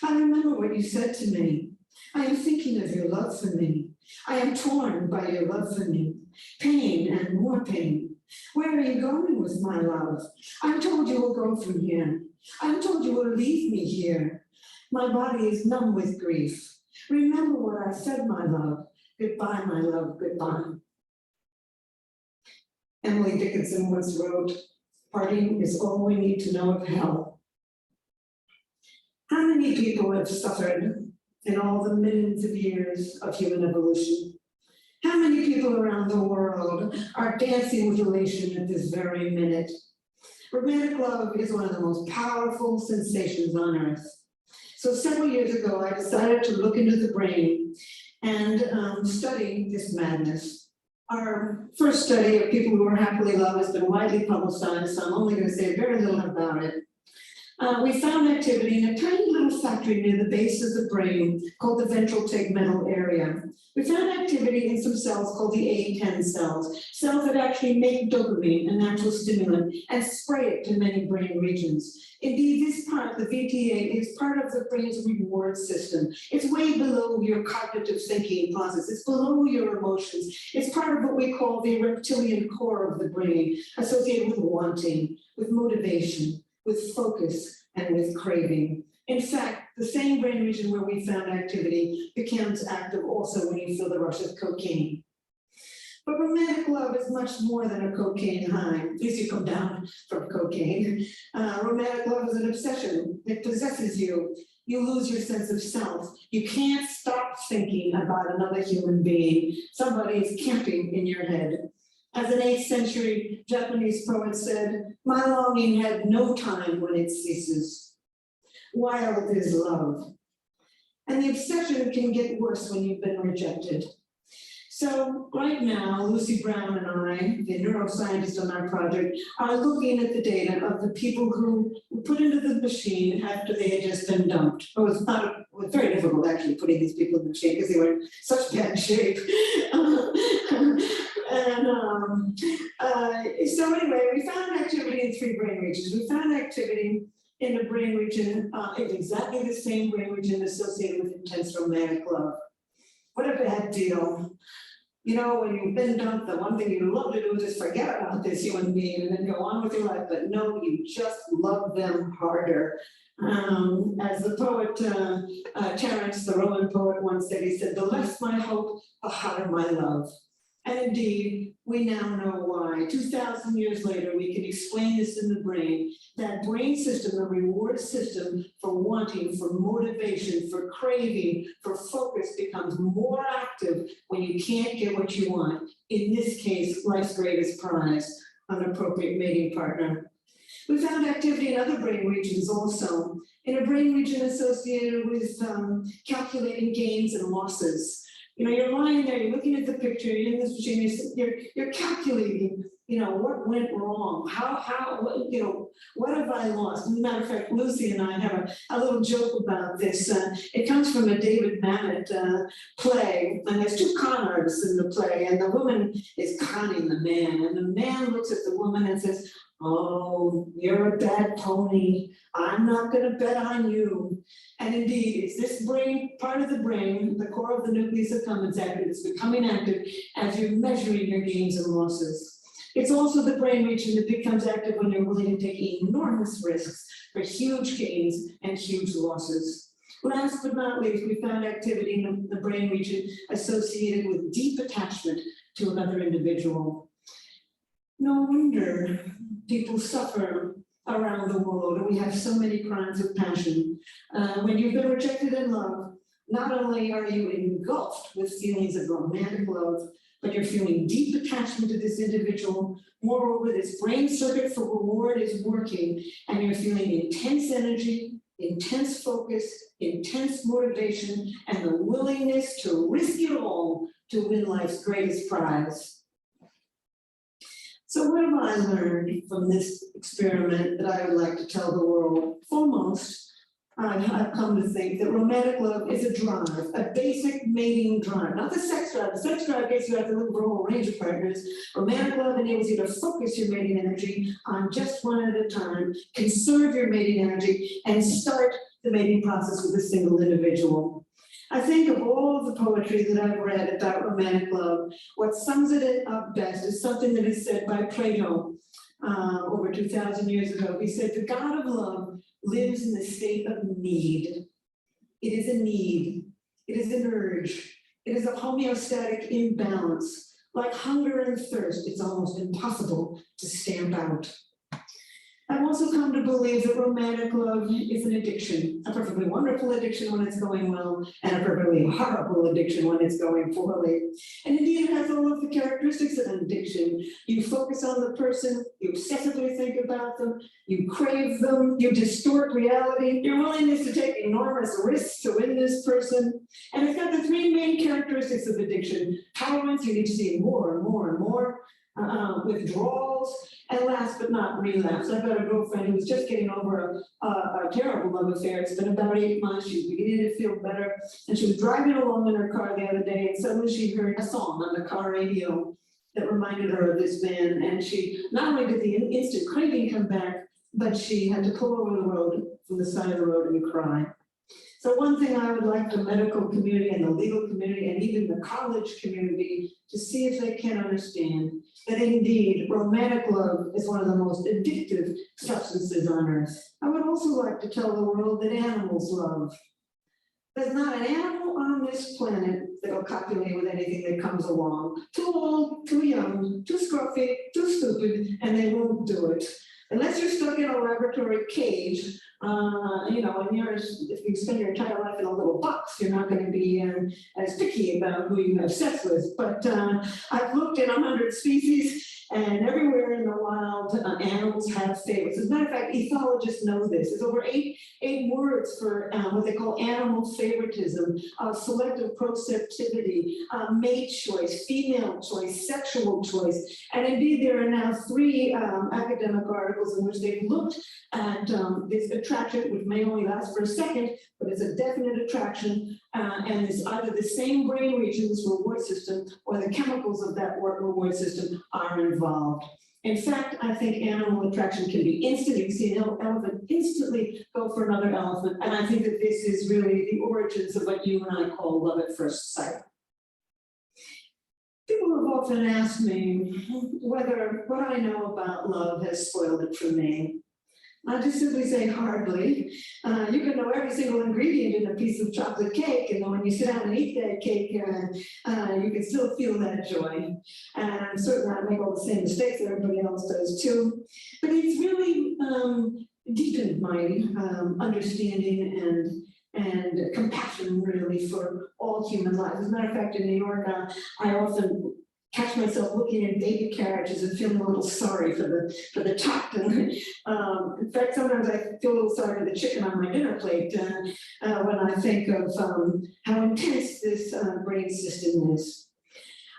I remember what you said to me. I am thinking of your love for me. I am torn by your love for me. Pain and more pain. Where are you going with my love? I'm told you will go from here. I'm told you will leave me here. My body is numb with grief. Remember what I said, my love. Goodbye, my love, goodbye. Emily Dickinson once wrote, parting is all we need to know of hell. How many people have suffered in all the millions of years of human evolution? How many people around the world are dancing with elation at this very minute? Romantic love is one of the most powerful sensations on earth. So several years ago, I decided to look into the brain and study this madness. Our first study of people who are happily loved has been widely publicized, so I'm only going to say very little about it. We found activity in a tiny little factory near the base of the brain called the ventral tegmental area. We found activity in some cells called the A10 cells, cells that actually make dopamine, a natural stimulant, and spray it to many brain regions. Indeed, this part, the VTA, is part of the brain's reward system. It's way below your cognitive thinking process. It's below your emotions. It's part of what we call the reptilian core of the brain, associated with wanting, with motivation, with focus, and with craving. In fact, the same brain region where we found activity becomes active also when you feel the rush of cocaine. But romantic love is much more than a cocaine high, at least you come down from cocaine. Romantic love is an obsession. It possesses you. You lose your sense of self. You can't stop thinking about another human being. Somebody is camping in your head. As an 8th century Japanese poet said, my longing had no time when it ceases. Wild is love. And the obsession can get worse when you've been rejected. So right now, Lucy Brown and I, the neuroscientist on our project, are looking at the data of the people who were put into the machine after they had just been dumped. It was very difficult actually putting these people in the machine because they were in such bad shape. So anyway, we found activity in 3 brain regions. We found activity in a brain region, in exactly the same brain region associated with intense romantic love. What a bad deal. You know, when you've been dumped, the one thing you love to do is just forget about this human being and then go on with your life. But no, you just love them harder. As the poet Terence, the Roman poet, once said, he said, the less my hope, the hotter my love. And indeed, we now know why. 2,000 years later, we can explain this in the brain. That brain system, the reward system for wanting, for motivation, for craving, for focus becomes more active when you can't get what you want. In this case, life's greatest prize, an appropriate mating partner. We found activity in other brain regions also. In a brain region associated with calculating gains and losses. You know, you're lying there, you're looking at the picture, you're in this machine, you're calculating, you know, what went wrong, what, you know, what have I lost? As a matter of fact, Lucy and I have a little joke about this. It comes from a David Mamet play, and there's 2 con artists in the play, and the woman is conning the man, and the man looks at the woman and says, oh, you're a bad pony. I'm not going to bet on you. And indeed, it's this brain, part of the brain, the core of the nucleus accumbens active, it's becoming active as you're measuring your gains and losses. It's also the brain region that becomes active when you're willing to take enormous risks for huge gains and huge losses. Last but not least, we found activity in the brain region associated with deep attachment to another individual. No wonder people suffer around the world, and we have so many crimes of passion. When you've been rejected in love, not only are you engulfed with feelings of romantic love, but you're feeling deep attachment to this individual. Moreover, this brain circuit for reward is working, and you're feeling intense energy, intense focus, intense motivation, and the willingness to risk it all to win life's greatest prize. So what have I learned from this experiment that I would like to tell the world? Foremost, I've come to think that romantic love is a drive, a basic mating drive, not the sex drive. The sex drive gets you out to look for a whole range of partners. Romantic love enables you to focus your mating energy on just one at a time, conserve your mating energy, and start the mating process with a single individual. I think of all of the poetry that I've read about romantic love, what sums it up best is something that is said by Plato over 2,000 years ago. He said, the God of love lives in the state of need. It is a need. It is an urge. It is a homeostatic imbalance. Like hunger and thirst, it's almost impossible to stamp out. I've also come to believe that romantic love is an addiction, a perfectly wonderful addiction when it's going well, and a perfectly horrible addiction when it's going poorly. And indeed, it has all of the characteristics of an addiction. You focus on the person, you obsessively think about them, you crave them, you distort reality, your willingness to take enormous risks to win this person. And it's got the three main characteristics of addiction: tolerance, you need to see more and more and more, withdrawals, and last but not relapse. I've got a girlfriend who was just getting over a terrible love affair. It's been about 8 months. She's beginning to feel better. And she was driving along in her car the other day, and suddenly she heard a song on the car radio that reminded her of this man. And she, not only did the instant craving come back, but she had to pull over the road, from the side of the road, and cry. So one thing I would like the medical community and the legal community and even the college community to see if they can understand that indeed romantic love is one of the most addictive substances on earth. I would also like to tell the world that animals love. There's not an animal on this planet that'll copulate with anything that comes along. Too old, too young, too scruffy, too stupid, and they won't do it. Unless you're stuck in a laboratory cage, and if you spend your entire life in a little box, you're not going to be as picky about who you have sex with. But I've looked at 100 species, and everywhere in the wild, animals have favorites. As a matter of fact, ethologists know this. There's over eight words for what they call animal favoritism, selective proceptivity, mate choice, female choice, sexual choice. And indeed, there are now 3 academic articles in which they've looked at this attraction, which may only last for a second, but it's a definite attraction, and it's either the same brain regions, reward system, or the chemicals of that reward system are involved. In fact, I think animal attraction can be instant. You can see an elephant instantly go for another elephant, and I think that this is really the origins of what you and I call love at first sight. People have often asked me whether what I know about love has spoiled it for me. I just simply say hardly. You can know every single ingredient in a piece of chocolate cake, and when you sit down and eat that cake, you can still feel that joy. And I'm certain I make all the same mistakes that everybody else does too. But it's really deepened my understanding and compassion, really, for all human life. As a matter of fact, in New York, I often catch myself looking at baby carriages and feeling a little sorry for the tot. And in fact, sometimes I feel a little sorry for the chicken on my dinner plate when I think of how intense this brain system is.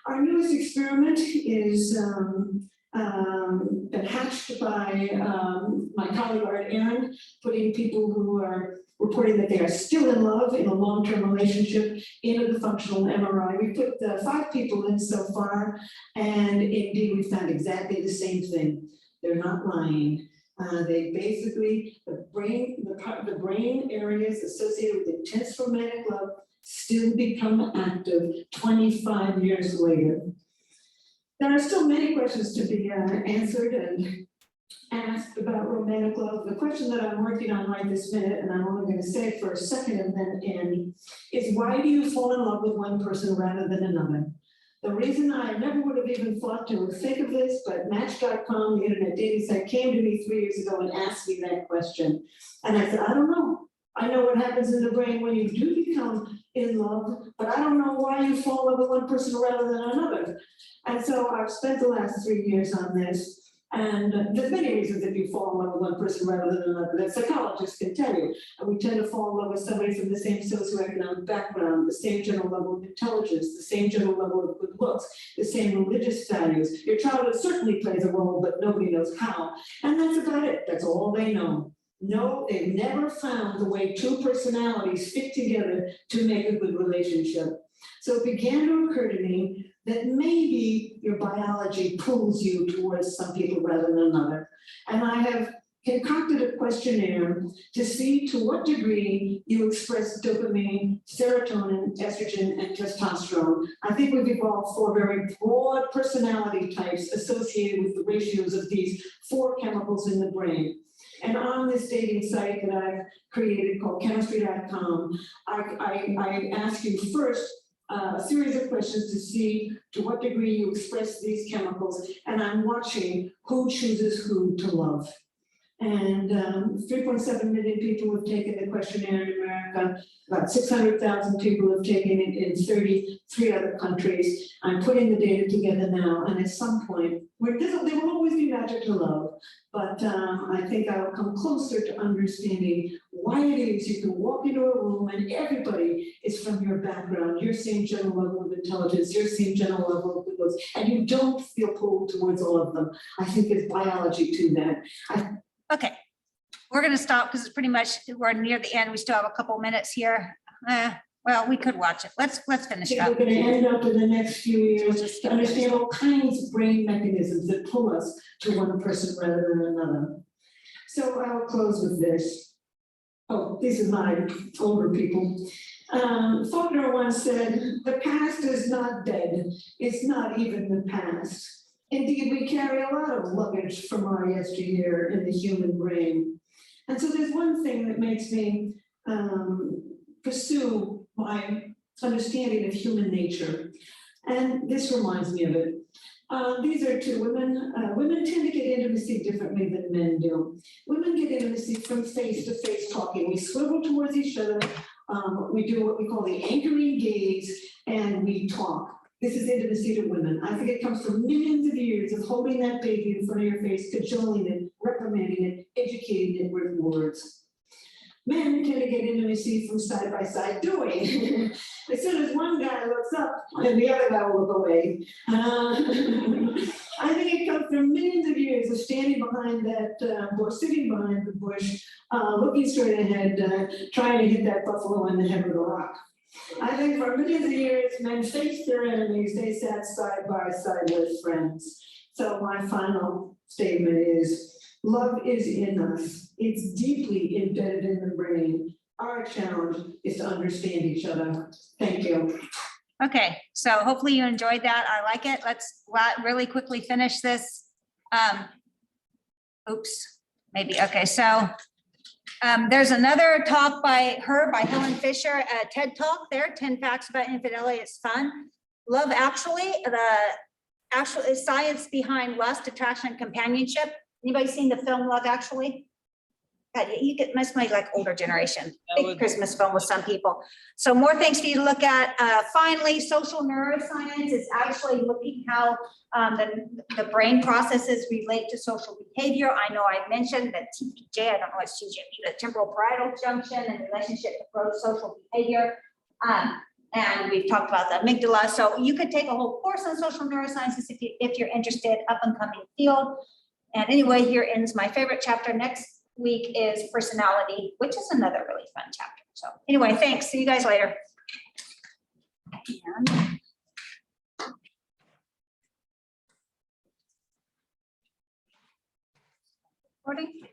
Our newest experiment is been hatched by my colleague Art Aaron, putting people who are reporting that they are still in love in a long-term relationship into the functional MRI. We put 5 people in so far, and indeed we found exactly the same thing. They're not lying. They basically, the brain areas associated with intense romantic love still become active 25 years later. There are still many questions to be answered, and asked about romantic love. The question that I'm working on right this minute, and I'm only going to say it for a second and then end, is why do you fall in love with one person rather than another? The reason I never would have even thought to think of this, but Match.com, the internet dating site, came to me 3 years ago and asked me that question. And I said, I don't know. I know what happens in the brain when you do become in love, but I don't know why you fall in love with one person rather than another. And so I've spent the last 3 years on this. And there's many reasons that you fall in love with one person rather than another that psychologists can tell you. And we tend to fall in love with somebody from the same socioeconomic background, the same general level of intelligence, the same general level of good looks, the same religious values. Your childhood certainly plays a role, but nobody knows how. And that's about it. That's all they know. No, they've never found the way two personalities fit together to make a good relationship. So it began to occur to me that maybe your biology pulls you towards some people rather than another. And I have concocted a questionnaire to see to what degree you express dopamine, serotonin, estrogen, and testosterone. I think we've evolved 4 very broad personality types associated with the ratios of these 4 chemicals in the brain. And on this dating site that I've created called chemistry.com, I ask you first a series of questions to see to what degree you express these chemicals, and I'm watching who chooses who to love. And 3.7 million people have taken the questionnaire in America. About 600,000 people have taken it in 33 other countries. I'm putting the data together now, and at some point, there will always be magic to love, but I think I will come closer to understanding why it is you can walk into a room and everybody is from your background, your same general level of intelligence, your same general level of good looks, and you don't feel pulled towards all of them. I think there's biology to that. Okay, we're gonna stop because it's pretty much, we're near the end. We still have a couple minutes here. Well, we could watch it. Let's finish I it think up. we're going to end up in the next few years to understand all kinds of brain mechanisms that pull us to one person rather than another. So I'll close with this. Oh, these are my older people. Faulkner once said, "The past is not dead. It's not even the past." Indeed, we carry a lot of luggage from our yesteryear in the human brain. And so there's one thing that makes me pursue my understanding of human nature. And this reminds me of it. These are 2 women. Women tend to get intimacy differently than men do. Women get intimacy from face-to-face talking. We swivel towards each other. We do what we call the anchoring gaze, and we talk. This is intimacy to women. I think it comes from millions of years of holding that baby in front of your face, cajoling it, reprimanding it, educating it with words. Men tend to get intimacy from side-by-side doing. As soon as one guy looks up, and the other guy will look away. I think it comes from millions of years of standing behind that bush, sitting behind the bush, looking straight ahead, trying to hit that buffalo in the head with a rock. I think for millions of years, men faced their enemies, they sat side by side with friends. So my final statement is, love is in us. It's deeply embedded in the brain. Our challenge is to understand each other. Thank you. Okay, so hopefully you enjoyed that. I like it. Let's really quickly finish this. Oops, maybe, okay, so there's another talk by Helen Fisher, a TED Talk there, 10 Facts About Infidelity. It's fun. Love Actually, the science behind lust, attraction, and companionship. Anybody seen the film Love Actually? God, you get, must be like older generation, big Christmas film with some people. So more things for you to look at. Finally, social neuroscience is actually looking how the brain processes relate to social behavior. I know I mentioned that TPJ, I don't know what's TPJ, the temporal parietal junction and relationship to pro-social behavior. And we've talked about the amygdala. So you could take a whole course on social neurosciences if you're interested, up and coming field. And anyway, here ends my favorite chapter. Next week is personality, which is another really fun chapter. So anyway, thanks. See you guys later. And recording.